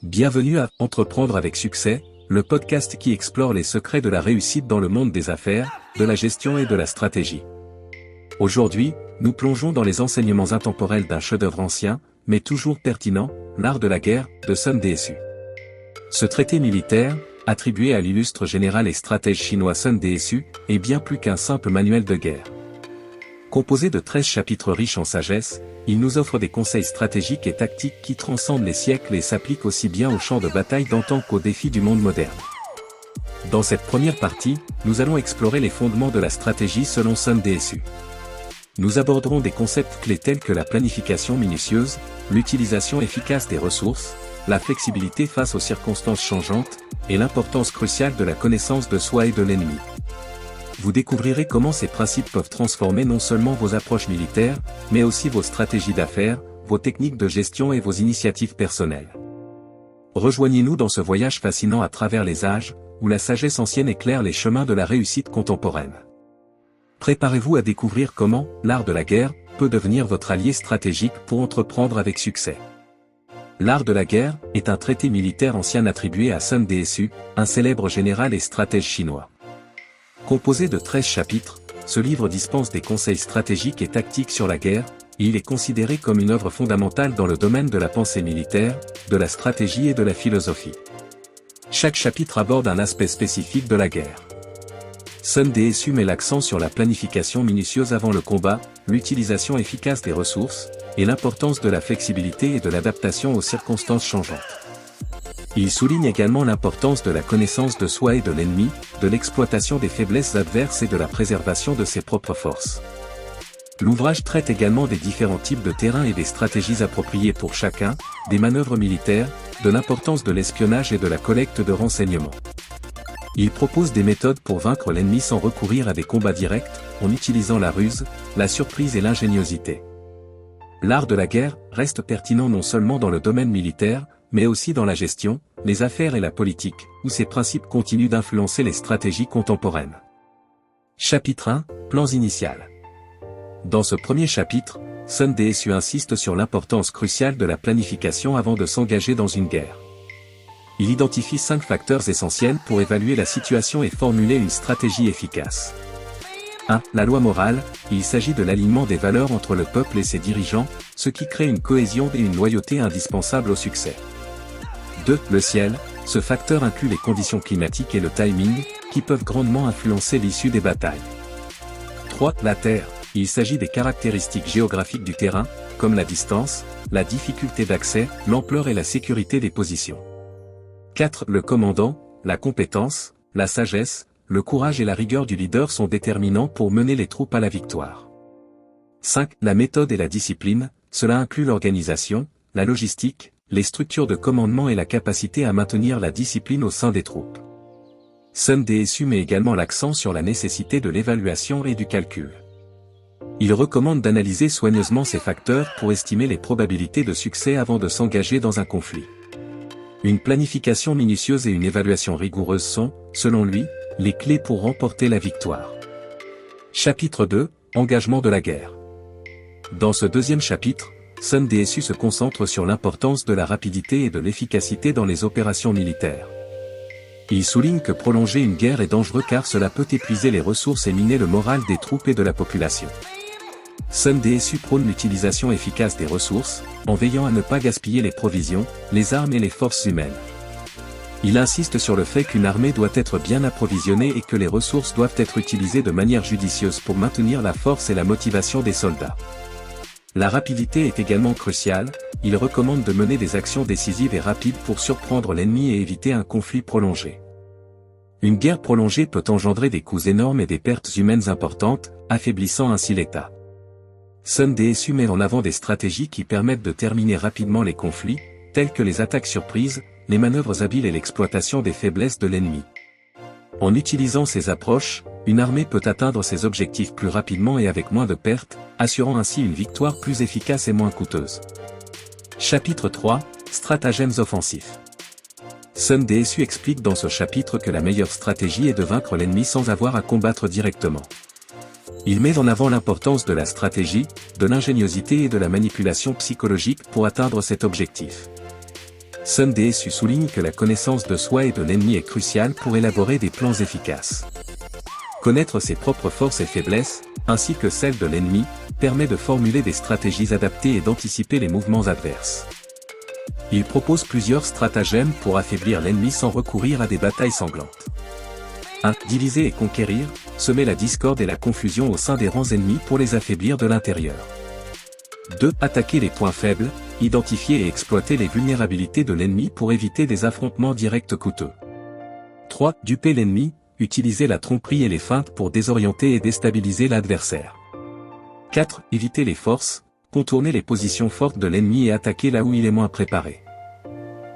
Bienvenue à Entreprendre avec succès, le podcast qui explore les secrets de la réussite dans le monde des affaires, de la gestion et de la stratégie. Aujourd'hui, nous plongeons dans les enseignements intemporels d'un chef-d'œuvre ancien, mais toujours pertinent, l'art de la guerre, de Sun Tzu. Ce traité militaire, attribué à l'illustre général et stratège chinois Sun Tzu, est bien plus qu'un simple manuel de guerre. Composé de 13 chapitres riches en sagesse, il nous offre des conseils stratégiques et tactiques qui transcendent les siècles et s'appliquent aussi bien au champ de bataille d'antan qu'aux défis du monde moderne. Dans cette première partie, nous allons explorer les fondements de la stratégie selon Sun Tzu. Nous aborderons des concepts clés tels que la planification minutieuse, l'utilisation efficace des ressources, la flexibilité face aux circonstances changeantes, et l'importance cruciale de la connaissance de soi et de l'ennemi. Vous découvrirez comment ces principes peuvent transformer non seulement vos approches militaires, mais aussi vos stratégies d'affaires, vos techniques de gestion et vos initiatives personnelles. Rejoignez-nous dans ce voyage fascinant à travers les âges, où la sagesse ancienne éclaire les chemins de la réussite contemporaine. Préparez-vous à découvrir comment l'art de la guerre peut devenir votre allié stratégique pour entreprendre avec succès. L'art de la guerre est un traité militaire ancien attribué à Sun Tzu, un célèbre général et stratège chinois. Composé de 13 chapitres, ce livre dispense des conseils stratégiques et tactiques sur la guerre, et il est considéré comme une œuvre fondamentale dans le domaine de la pensée militaire, de la stratégie et de la philosophie. Chaque chapitre aborde un aspect spécifique de la guerre. Sun Tzu met l'accent sur la planification minutieuse avant le combat, l'utilisation efficace des ressources, et l'importance de la flexibilité et de l'adaptation aux circonstances changeantes. Il souligne également l'importance de la connaissance de soi et de l'ennemi, de l'exploitation des faiblesses adverses et de la préservation de ses propres forces. L'ouvrage traite également des différents types de terrains et des stratégies appropriées pour chacun, des manœuvres militaires, de l'importance de l'espionnage et de la collecte de renseignements. Il propose des méthodes pour vaincre l'ennemi sans recourir à des combats directs, en utilisant la ruse, la surprise et l'ingéniosité. L'art de la guerre reste pertinent non seulement dans le domaine militaire, mais aussi dans la gestion, les affaires et la politique, où ces principes continuent d'influencer les stratégies contemporaines. Chapitre 1, Plans initiales. Dans ce premier chapitre, Sun Tzu insiste sur l'importance cruciale de la planification avant de s'engager dans une guerre. Il identifie 5 facteurs essentiels pour évaluer la situation et formuler une stratégie efficace. 1. La loi morale, il s'agit de l'alignement des valeurs entre le peuple et ses dirigeants, ce qui crée une cohésion et une loyauté indispensables au succès. 2. Le ciel, ce facteur inclut les conditions climatiques et le timing, qui peuvent grandement influencer l'issue des batailles. 3. La terre, il s'agit des caractéristiques géographiques du terrain, comme la distance, la difficulté d'accès, l'ampleur et la sécurité des positions. 4. Le commandant, la compétence, la sagesse, le courage et la rigueur du leader sont déterminants pour mener les troupes à la victoire. 5. La méthode et la discipline, cela inclut l'organisation, la logistique, les structures de commandement et la capacité à maintenir la discipline au sein des troupes. Sun Tzu met également l'accent sur la nécessité de l'évaluation et du calcul. Il recommande d'analyser soigneusement ces facteurs pour estimer les probabilités de succès avant de s'engager dans un conflit. Une planification minutieuse et une évaluation rigoureuse sont, selon lui, les clés pour remporter la victoire. Chapitre 2, Engagement de la guerre. Dans ce deuxième chapitre, Sun Tzu se concentre sur l'importance de la rapidité et de l'efficacité dans les opérations militaires. Il souligne que prolonger une guerre est dangereux car cela peut épuiser les ressources et miner le moral des troupes et de la population. Sun Tzu prône l'utilisation efficace des ressources, en veillant à ne pas gaspiller les provisions, les armes et les forces humaines. Il insiste sur le fait qu'une armée doit être bien approvisionnée et que les ressources doivent être utilisées de manière judicieuse pour maintenir la force et la motivation des soldats. La rapidité est également cruciale, il recommande de mener des actions décisives et rapides pour surprendre l'ennemi et éviter un conflit prolongé. Une guerre prolongée peut engendrer des coûts énormes et des pertes humaines importantes, affaiblissant ainsi l'État. Sun Tzu met en avant des stratégies qui permettent de terminer rapidement les conflits, telles que les attaques surprises, les manœuvres habiles et l'exploitation des faiblesses de l'ennemi. En utilisant ces approches, une armée peut atteindre ses objectifs plus rapidement et avec moins de pertes, assurant ainsi une victoire plus efficace et moins coûteuse. Chapitre 3, Stratagèmes offensifs. Sun Tzu explique dans ce chapitre que la meilleure stratégie est de vaincre l'ennemi sans avoir à combattre directement. Il met en avant l'importance de la stratégie, de l'ingéniosité et de la manipulation psychologique pour atteindre cet objectif. Sun DSU souligne que la connaissance de soi et de l'ennemi est cruciale pour élaborer des plans efficaces. Connaître ses propres forces et faiblesses, ainsi que celles de l'ennemi, permet de formuler des stratégies adaptées et d'anticiper les mouvements adverses. Il propose plusieurs stratagèmes pour affaiblir l'ennemi sans recourir à des batailles sanglantes. 1. Diviser et conquérir, semer la discorde et la confusion au sein des rangs ennemis pour les affaiblir de l'intérieur. 2. Attaquer les points faibles, identifier et exploiter les vulnérabilités de l'ennemi pour éviter des affrontements directs coûteux. 3. Duper l'ennemi, utiliser la tromperie et les feintes pour désorienter et déstabiliser l'adversaire. 4. Éviter les forces, contourner les positions fortes de l'ennemi et attaquer là où il est moins préparé.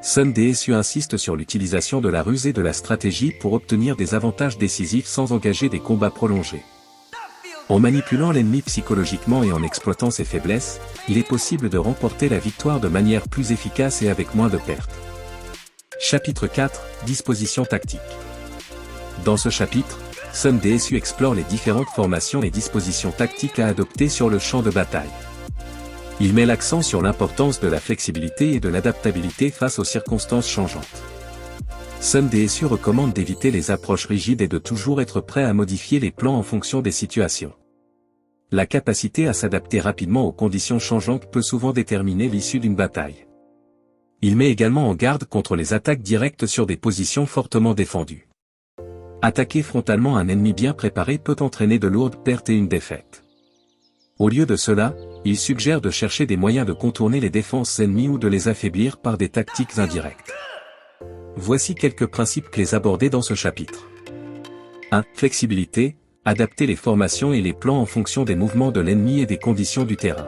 Sun DSU insiste sur l'utilisation de la ruse et de la stratégie pour obtenir des avantages décisifs sans engager des combats prolongés. En manipulant l'ennemi psychologiquement et en exploitant ses faiblesses, il est possible de remporter la victoire de manière plus efficace et avec moins de pertes. Chapitre 4, Dispositions tactiques. Dans ce chapitre, Sun DSU explore les différentes formations et dispositions tactiques à adopter sur le champ de bataille. Il met l'accent sur l'importance de la flexibilité et de l'adaptabilité face aux circonstances changeantes. Sun DSU recommande d'éviter les approches rigides et de toujours être prêt à modifier les plans en fonction des situations. La capacité à s'adapter rapidement aux conditions changeantes peut souvent déterminer l'issue d'une bataille. Il met également en garde contre les attaques directes sur des positions fortement défendues. Attaquer frontalement un ennemi bien préparé peut entraîner de lourdes pertes et une défaite. Au lieu de cela, il suggère de chercher des moyens de contourner les défenses ennemies ou de les affaiblir par des tactiques indirectes. Voici quelques principes clés abordés dans ce chapitre. 1. Flexibilité, adapter les formations et les plans en fonction des mouvements de l'ennemi et des conditions du terrain.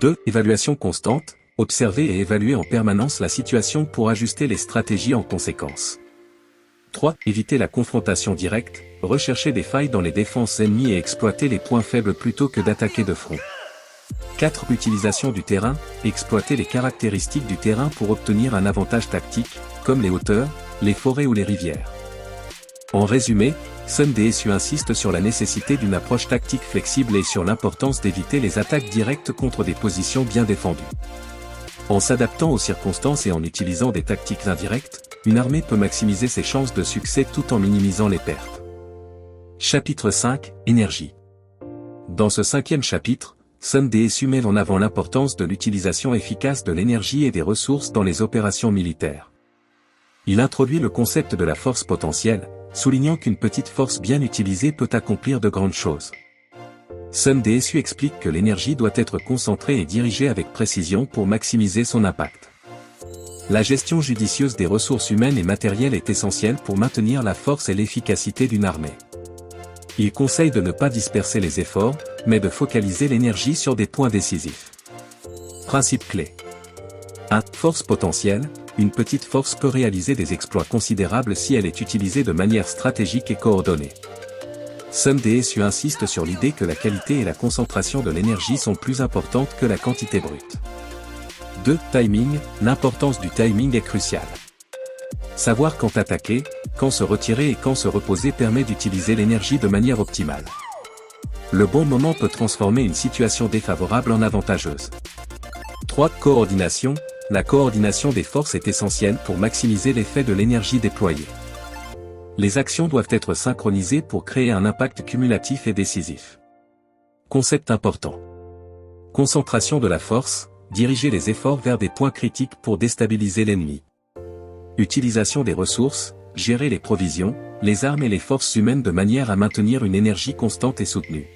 2. Évaluation constante, observer et évaluer en permanence la situation pour ajuster les stratégies en conséquence. 3. Éviter la confrontation directe, rechercher des failles dans les défenses ennemies et exploiter les points faibles plutôt que d'attaquer de front. 4. Utilisation du terrain, exploiter les caractéristiques du terrain pour obtenir un avantage tactique, comme les hauteurs, les forêts ou les rivières. En résumé, Sun DSU insiste sur la nécessité d'une approche tactique flexible et sur l'importance d'éviter les attaques directes contre des positions bien défendues. En s'adaptant aux circonstances et en utilisant des tactiques indirectes, une armée peut maximiser ses chances de succès tout en minimisant les pertes. Chapitre 5, Énergie. Dans ce 5e chapitre, Sun DSU met en avant l'importance de l'utilisation efficace de l'énergie et des ressources dans les opérations militaires. Il introduit le concept de la force potentielle, soulignant qu'une petite force bien utilisée peut accomplir de grandes choses. Sun DSU explique que l'énergie doit être concentrée et dirigée avec précision pour maximiser son impact. La gestion judicieuse des ressources humaines et matérielles est essentielle pour maintenir la force et l'efficacité d'une armée. Il conseille de ne pas disperser les efforts, mais de focaliser l'énergie sur des points décisifs. Principe clé. 1. Force potentielle. Une petite force peut réaliser des exploits considérables si elle est utilisée de manière stratégique et coordonnée. Sun DSU insiste sur l'idée que la qualité et la concentration de l'énergie sont plus importantes que la quantité brute. 2. Timing. L'importance du timing est cruciale. Savoir quand attaquer, quand se retirer et quand se reposer permet d'utiliser l'énergie de manière optimale. Le bon moment peut transformer une situation défavorable en avantageuse. 3. Coordination. La coordination des forces est essentielle pour maximiser l'effet de l'énergie déployée. Les actions doivent être synchronisées pour créer un impact cumulatif et décisif. Concept important. Concentration de la force, diriger les efforts vers des points critiques pour déstabiliser l'ennemi. Utilisation des ressources, gérer les provisions, les armes et les forces humaines de manière à maintenir une énergie constante et soutenue.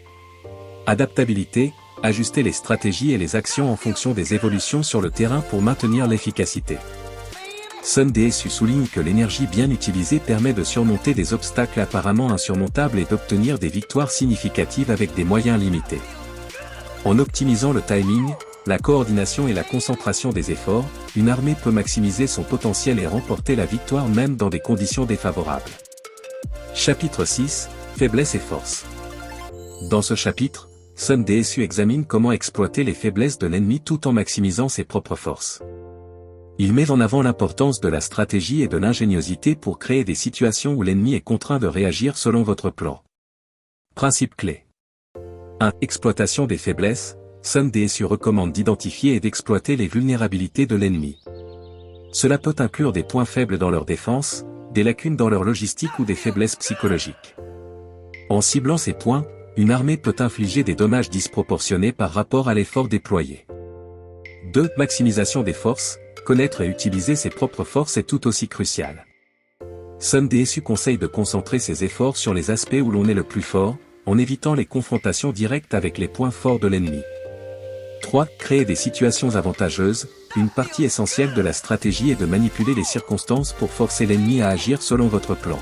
Adaptabilité, ajuster les stratégies et les actions en fonction des évolutions sur le terrain pour maintenir l'efficacité. Sun DSU souligne que l'énergie bien utilisée permet de surmonter des obstacles apparemment insurmontables et d'obtenir des victoires significatives avec des moyens limités. En optimisant le timing, la coordination et la concentration des efforts, une armée peut maximiser son potentiel et remporter la victoire même dans des conditions défavorables. Chapitre 6, Faiblesses et forces. Dans ce chapitre, Sun DSU examine comment exploiter les faiblesses de l'ennemi tout en maximisant ses propres forces. Il met en avant l'importance de la stratégie et de l'ingéniosité pour créer des situations où l'ennemi est contraint de réagir selon votre plan. Principe clé. 1. Exploitation des faiblesses. Sun DSU recommande d'identifier et d'exploiter les vulnérabilités de l'ennemi. Cela peut inclure des points faibles dans leur défense, des lacunes dans leur logistique ou des faiblesses psychologiques. En ciblant ces points, une armée peut infliger des dommages disproportionnés par rapport à l'effort déployé. 2. Maximisation des forces. Connaître et utiliser ses propres forces est tout aussi crucial. Sun DSU conseille de concentrer ses efforts sur les aspects où l'on est le plus fort, en évitant les confrontations directes avec les points forts de l'ennemi. 3. Créer des situations avantageuses. Une partie essentielle de la stratégie est de manipuler les circonstances pour forcer l'ennemi à agir selon votre plan.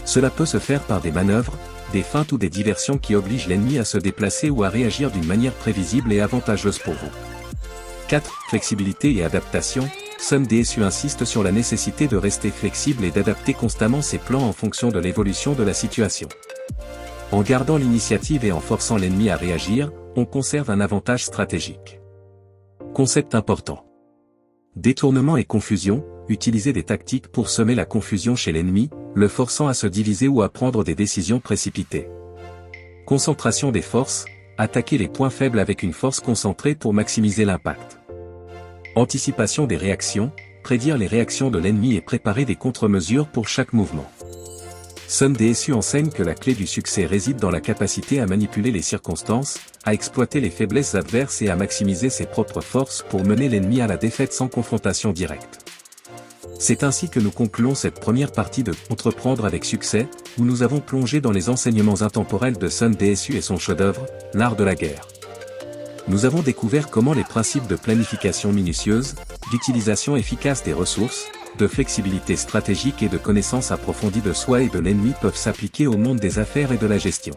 Cela peut se faire par des manœuvres, des feintes ou des diversions qui obligent l'ennemi à se déplacer ou à réagir d'une manière prévisible et avantageuse pour vous. 4. Flexibilité et adaptation. Sun DSU insiste sur la nécessité de rester flexible et d'adapter constamment ses plans en fonction de l'évolution de la situation. En gardant l'initiative et en forçant l'ennemi à réagir, on conserve un avantage stratégique. Concept important. Détournement et confusion. Utilisez des tactiques pour semer la confusion chez l'ennemi, le forçant à se diviser ou à prendre des décisions précipitées. Concentration des forces. Attaquez les points faibles avec une force concentrée pour maximiser l'impact. Anticipation des réactions. Prédire les réactions de l'ennemi et préparer des contre-mesures pour chaque mouvement. Sun DSU enseigne que la clé du succès réside dans la capacité à manipuler les circonstances, à exploiter les faiblesses adverses et à maximiser ses propres forces pour mener l'ennemi à la défaite sans confrontation directe. C'est ainsi que nous concluons cette première partie de « Entreprendre avec succès », où nous avons plongé dans les enseignements intemporels de Sun DSU et son chef-d'œuvre, l'art de la guerre. Nous avons découvert comment les principes de planification minutieuse, d'utilisation efficace des ressources, de flexibilité stratégique et de connaissance approfondie de soi et de l'ennemi peuvent s'appliquer au monde des affaires et de la gestion.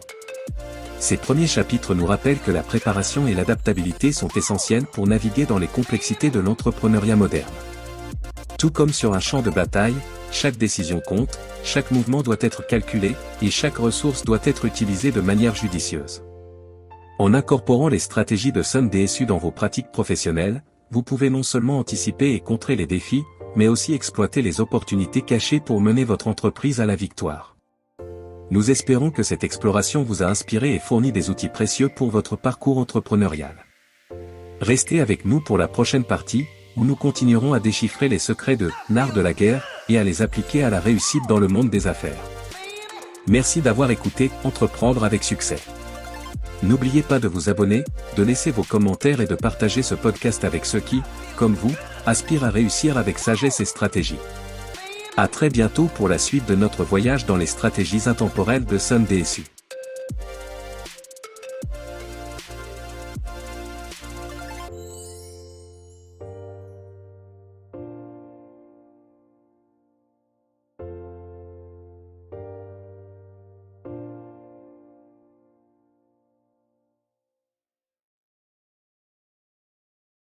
Ces premiers chapitres nous rappellent que la préparation et l'adaptabilité sont essentielles pour naviguer dans les complexités de l'entrepreneuriat moderne. Tout comme sur un champ de bataille, chaque décision compte, chaque mouvement doit être calculé, et chaque ressource doit être utilisée de manière judicieuse. En incorporant les stratégies de Sun DSU dans vos pratiques professionnelles, vous pouvez non seulement anticiper et contrer les défis, mais aussi exploiter les opportunités cachées pour mener votre entreprise à la victoire. Nous espérons que cette exploration vous a inspiré et fourni des outils précieux pour votre parcours entrepreneurial. Restez avec nous pour la prochaine partie, où nous continuerons à déchiffrer les secrets de l'art de la guerre et à les appliquer à la réussite dans le monde des affaires. Merci d'avoir écouté Entreprendre avec succès. N'oubliez pas de vous abonner, de laisser vos commentaires et de partager ce podcast avec ceux qui, comme vous, aspirent à réussir avec sagesse et stratégie. À très bientôt pour la suite de notre voyage dans les stratégies intemporelles de Sun DSU.